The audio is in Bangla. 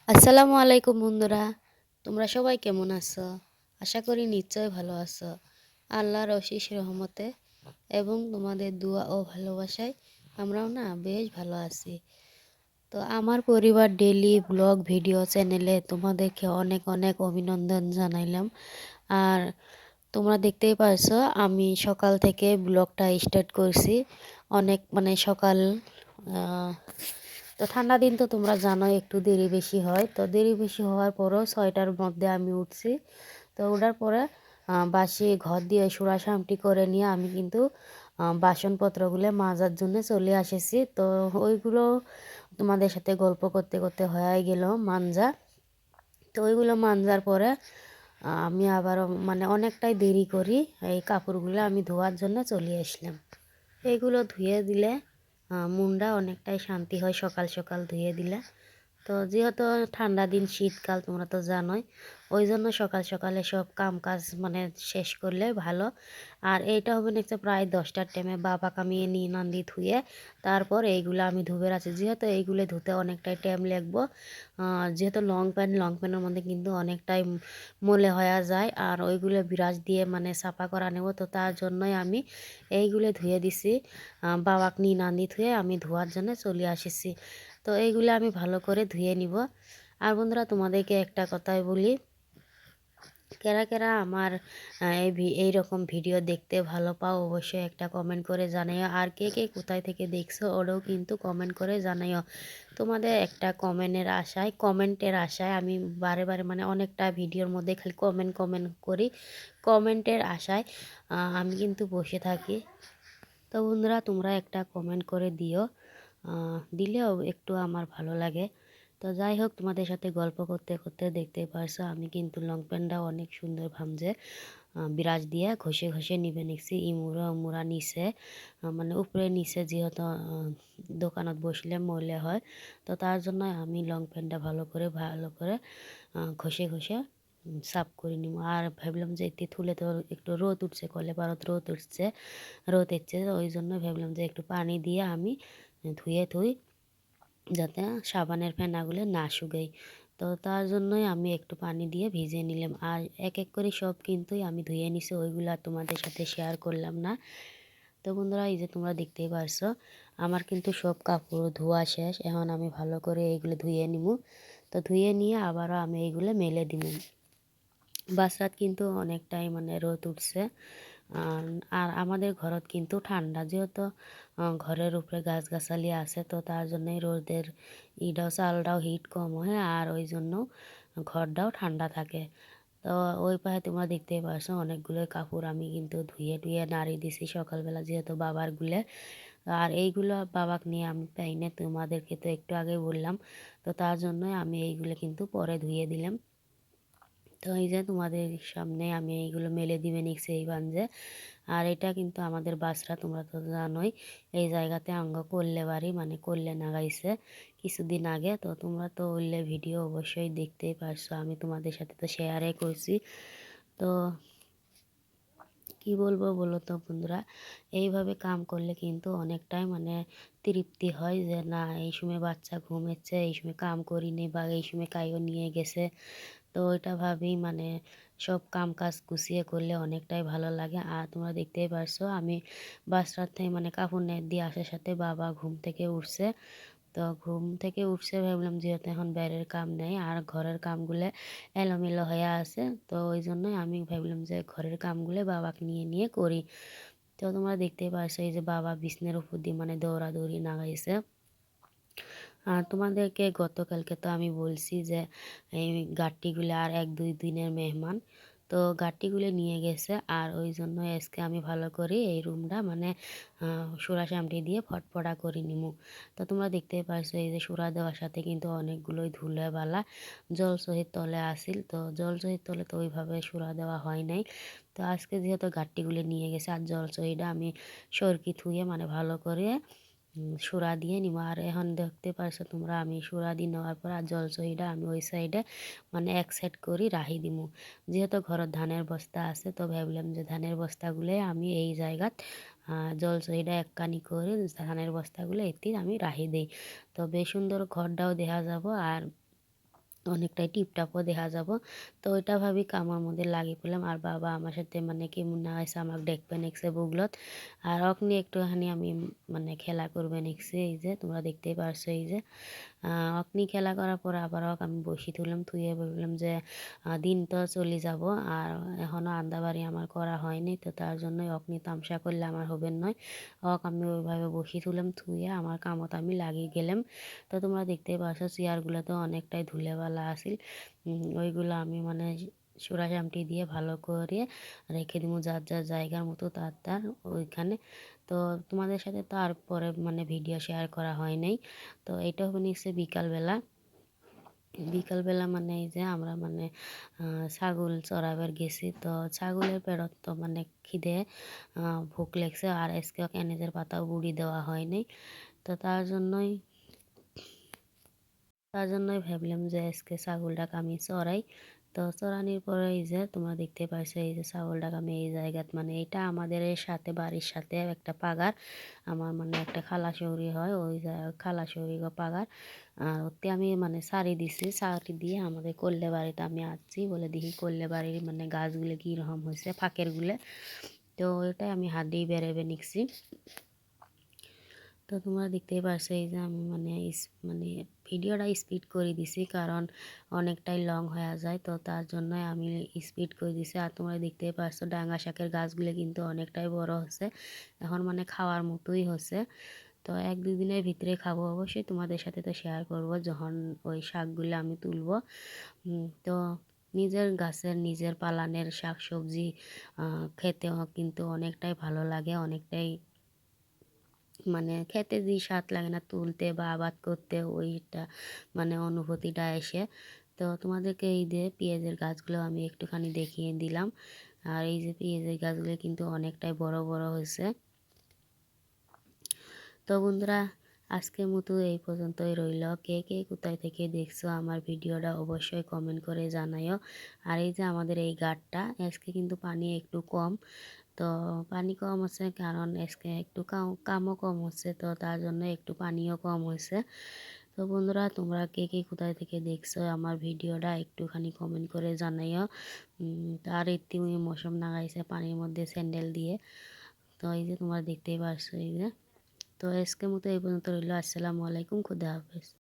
আসসালামু আলাইকুম বন্ধুরা, তোমরা সবাই কেমন আছো? আশা করি নিশ্চয় ভালো আছো। আল্লাহর অশেষ রহমতে এবং তোমাদের দোয়া ও ভালোবাসায় আমরাও না বেশ ভালো আছি। তো আমার পরিবার ডেইলি ব্লগ ভিডিও চ্যানেলে তোমাদেরকে অনেক অনেক অভিনন্দন জানাইলাম। আর তোমরা দেখতেই পারছো আমি সকাল থেকে ব্লগটা স্টার্ট করছি। অনেক সকাল আহ, তো ঠান্ডা দিন তো তোমরা জানোই একটু দেরি বেশি হয়, তো দেরি বেশি হওয়ার পরও 6টার মধ্যে আমি উঠছি। তো ওঠার পরে বাসি ঘর দিয়ে সুরাসামটি করে নিয়ে আমি কিন্তু বাসনপত্রগুলো মাজার জন্য চলে এসেছি। তো ওইগুলো তোমাদের সাথে গল্প করতে করতে হয়ে গেল মানজা। তো ওইগুলো মানজার পরে আমি আবার অনেকটাই দেরি করি, এই কাপড়গুলো আমি ধোয়ার জন্য চলে আসলাম। এইগুলো ধুয়ে দিলে মনটা অনেকটাই শান্তি হয় সকাল সকাল ধুয়ে দিলে। তো যেহেতু ঠান্ডা দিন শীতকাল তোমরা তো জানোই, ওই জন্য সকাল সকালে সব কাম কাজ শেষ করলে ভালো। আর এইটা হবে না প্রায় 10টার টাইমে বাবা কামিয়ে নিয়ে নান্দি ধুয়ে তারপর এইগুলো আমি ধুবে রাখছি, যেহেতু এইগুলো ধুতে অনেকটাই টাইম লাগবো। যেহেতু লং প্যান্টের মধ্যে কিন্তু অনেকটাই মলে হয়ে যায়, আর ওইগুলো বিরাজ দিয়ে সাফা করা নেব। তো তার জন্যই আমি এইগুলো ধুয়ে দিছি। বাবাক নিয়ে নান্দি ধুয়ে আমি ধোয়ার জন্য চলে আসিছি। তো এইগুলো আমি ভালো করে ধুয়ে নিব। আর বন্ধুরা তোমাদেরকে একটা কথাই বলি, কারা কারা আমার এই রকম ভিডিও দেখতে ভালো পাও অবশ্যই একটা কমেন্ট করে জানাইও। আর কে কে কোথায় থেকে দেখছো ওরাও কিন্তু কমেন্ট করে জানাইও। তোমাদের একটা কমেন্টের আশায় আমি বারে বারে অনেকটা ভিডিওর মধ্যে খালি কমেন্ট কমেন্ট করি, কমেন্টের আশায় আমি কিন্তু বসে থাকি। তো বন্ধুরা তোমরা একটা কমেন্ট করে দিও, দিলেও একটু আমার ভালো লাগে। তো যাই হোক, তোমাদের সাথে গল্প করতে করতে দেখতেই পারছো আমি কিন্তু লং প্যান্টটা অনেক সুন্দর ভামজে বিরাজ দিয়ে ঘষে ঘষে নিবে নিচ্ছি। ইমুরা উমুরা নিচে উপরে নিচে যেহেতু দোকানত বসলে ময়লা হয়, তো তার জন্য আমি লং প্যান্টটা ভালো করে ঘষে ঘষে সাফ করে নিব। আর ভাবলাম যে এতে থুলে তো একটু রোদ উঠছে, কলে পারত রোদ উঠছে, ওই জন্য ভাবলাম যে একটু পানি দিয়ে আমি ধুয়ে থুই যাতে সাবানের ফেনাগুলো না শুকাই। তো তার জন্যই আমি একটু পানি দিয়ে ভিজিয়ে নিলাম। আর এক এক করে সব কিন্তু আমি ধুয়ে নিছি, ওইগুলো তোমাদের সাথে শেয়ার করলাম না। তো বন্ধুরা এই যে তোমরা দেখতেই পারছো আমার কিন্তু সব কাপড় ধোয়া শেষ। এখন আমি ভালো করে এইগুলো ধুয়ে নিব। তো ধুয়ে নিয়ে আবারও আমি এইগুলো মেলে দিব। বাসাত কিন্তু অনেকটাই রোদ উঠছে। আর আমাদের ঘরত কিন্তু ঠান্ডা, যেহেতু ঘরের উপরে গাছগাছালি আছে, তো তার জন্যই রোদের চালটাও হিট কম হয়, আর ওই জন্য ঘরটাও ঠান্ডা থাকে। তো ওই পাশে তোমরা দেখতেই পারছো অনেকগুলো কাপড় আমি কিন্তু ধুয়ে টুয়ে নাড়ি দিছি সকালবেলা, যেহেতু বাবার গুলে। আর এইগুলো বাবাকে নিয়ে আমি পাই না, তোমাদেরকে তো একটু আগে বললাম। তো তার জন্যই আমি এইগুলো কিন্তু পরে ধুয়ে দিলাম। তো এই যে তোমাদের সামনে আমি এইগুলো মেলে দিবে নিচ্ছি এই বাঞ্জে। আর এটা কিন্তু আমাদের বাসরা, তোমরা তো জানোই এই জায়গাতে আঙ্গ করলে বাড়ি করলে নাগাইছে কিছুদিন আগে। তো তোমরা তো ওইলে ভিডিও অবশ্যই দেখতেই পারছো, আমি তোমাদের সাথে তো শেয়ারে করছি। তো কি বলবো বলো তো বন্ধুরা, এইভাবে কাম করলে কিন্তু অনেকটাই তৃপ্তি হয় যে না এই সময় বাচ্চা ঘুমেছে, এই সময় কাম করিনি, বা এই সময় কাইও নিয়ে গেছে। তো ওইটা ভাবেই সব কাম কাজ গুছিয়ে করলে অনেকটাই ভালো লাগে। আর তোমরা দেখতেই পারছো আমি বাসরাত থেকে কাপড় নেট দিয়ে আসার সাথে বাবা ঘুম থেকে উঠছে। তো ঘুম থেকে উঠছে ভাবলাম যেহেতু এখন বাইরের কাম নেই আর ঘরের কামগুলো এলোমেলো হয়ে আছে, তো ওই জন্যই আমি ভাবলাম যে ঘরের কামগুলো বাবাকে নিয়ে নিয়ে করি। তো তোমরা দেখতেই পারছো এই যে বাবা বিছনের উপর দিয়ে দৌড়াদৌড়ি নাগাইছে। আর তোমাদেরকে গতকালকে তো আমি বলছি যে এই গাট্টিগুলো আর 1-2 দিনের মেহমান, তো গাট্টিগুলো নিয়ে গেছে। আর ওই জন্য আজকে আমি ভালো করে এই রুমটা সুরা সামটি দিয়ে ফটফটা করে নিমু। তো তোমরা দেখতেই পারছো এই যে সুরা দেওয়ার সাথে কিন্তু অনেকগুলোই ধুলে বালা জল সহিত তলে আসিল, তো জল সহিত তলে তো ওইভাবে সুরা দেওয়া হয় নাই। তো আজকে যেহেতু গাট্টিগুলো নিয়ে গেছে আর জল সহিটা আমি সরকি থুয়ে ভালো করে সুরা দিয়ে নিব। আর এখন দেখতে পারছো তোমরা আমি সুরা দিয়ে নেওয়ার পর আর জলসহিটা আমি ওই সাইডে এক সাইড করি রাহি দিমু। যেহেতু ঘরত ধানের বস্তা আছে, তো ভাবলাম যে ধানের বস্তাগুলো আমি এই জায়গাত জলসহিটা এককানি করে ধানের বস্তাগুলো এতে আমি রাহি দিই। তো বেশ সুন্দর ঘরটাও দেখা যাব। আর অনেকটাই টিপটাপও দেখা যাব। তো ওইটা ভাবি কামার মধ্যে লাগি পড়লাম। আর বাবা আমার সাথে মানে কেমন না হয়েছে আমাকে দেখবে নিকছে বুগলত। আর অখনি একটুখানি আমি মানে খেলা করবে নিকছি। এই যে তোমরা দেখতেই পারছো এই যে অখনি খেলা করার পর আবার আমি বসি তুললাম, থুয়ে বললাম যে দিন তো চলে যাব আর এখনও আন্দাবাড়ি আমার করা হয়নি, তো তার জন্যই অখনি তামসা করলে আমার হবেন নয়। আমি ওইভাবে বসি তুললাম, থুয়ে আমার কামত আমি লাগিয়ে গেলাম। তো তোমরা দেখতেই পারছো চেয়ারগুলো তো অনেকটাই ধুলেবালা আছিল। ওইগুলো আমি মানে সুরা চামটি দিয়ে ভালো করে রেখে দিব যার যার জায়গার মতো তার তার ওইখানে। তো তোমাদের সাথে তারপরে মানে ভিডিও শেয়ার করা হয় নাই। তো এটা হবে নিশ্চয় বিকালবেলা। বিকালবেলা মানে এই যে আমরা মানে ছাগল চড়াবার গেছি। তো ছাগলের পেটত তো মানে খিদে ভোক লেগছে আর আজকে এনেজের পাতাও বুড়ি দেওয়া হয়নি। তো তার জন্যই ভাবলাম যে আজকে ছাগলটাকে আমি চড়াই। তো চড়ানির পরে এই যে তোমরা দেখতে পাইছো এই যে ছাগলটাকে আমি এই জায়গাত মানে এটা আমাদের এর সাথে বাড়ির সাথে একটা পাগার। আমার মানে একটা খালা শহরি হয় ওই খালা শহরি পাগার। আর ওতে আমি মানে সারি দিছি, সারি দিয়ে আমাদের করলে বাড়িতে আমি আসছি বলে দেখি করলে বাড়ির মানে গাছগুলো কীরকম হয়েছে ফাঁকের গুলে। তো ওইটাই আমি হাত দিয়ে বেড়াবে নিচ্ছি। তো তোমরা দেখতেই পারছো এই যে আমি মানে মানে ভিডিওটা স্পিড করে দিছি কারণ অনেকটাই লং হয়ে যায়, তো তার জন্য আমি স্পিড করে দিছি। আর তোমরা দেখতেই পারছো ডাঙ্গা শাকের গাছগুলো কিন্তু অনেকটাই বড় হচ্ছে, এখন মানে খাওয়ার মতোই হচ্ছে। তো 1-2 দিনের ভিতরে খাবো অবশ্যই, তোমাদের সাথে তো শেয়ার করব যখন ওই শাকগুলো আমি তুলবো। তো নিজের গাছের নিজের পালানের শাক সবজি খেতেও কিন্তু অনেকটাই ভালো লাগে, অনেকটাই মানে খেতে যে স্বাদ লাগে না তুলতে বা আবাদ করতে ওইটা মানে অনুভূতিটা এসে। তো তোমাদেরকে এই যে পেঁয়াজের গাছগুলো আমি একটুখানি দেখিয়ে দিলাম। আর এই যে পেঁয়াজের গাছগুলো কিন্তু অনেকটাই বড় বড় হয়েছে। তো বন্ধুরা আজকের মতো এই পর্যন্তই রইল। কে কে কোথায় থেকে দেখছো আমার ভিডিওটা অবশ্যই কমেন্ট করে জানাইও। আর এই যে আমাদের এই গাড়টা আজকে কিন্তু পানি একটু কম, তো পানি কম হচ্ছে কারণ আজকে একটু কামও কম হচ্ছে, তো তার জন্য একটু পানিও কম হয়েছে। তো বন্ধুরা তোমরা কে কে কোথায় থেকে দেখছো আমার ভিডিওটা একটুখানি কমেন্ট করে জানাইও। তার ইতিমধ্যে মৌসুম লাগাইছে পানির মধ্যে স্যান্ডেল দিয়ে। তো এই যে তোমরা দেখতেই পারছো এই যে। তো আজকের মতো এই পর্যন্ত রইল। আসসালামু আলাইকুম, খুদা হাফেজ।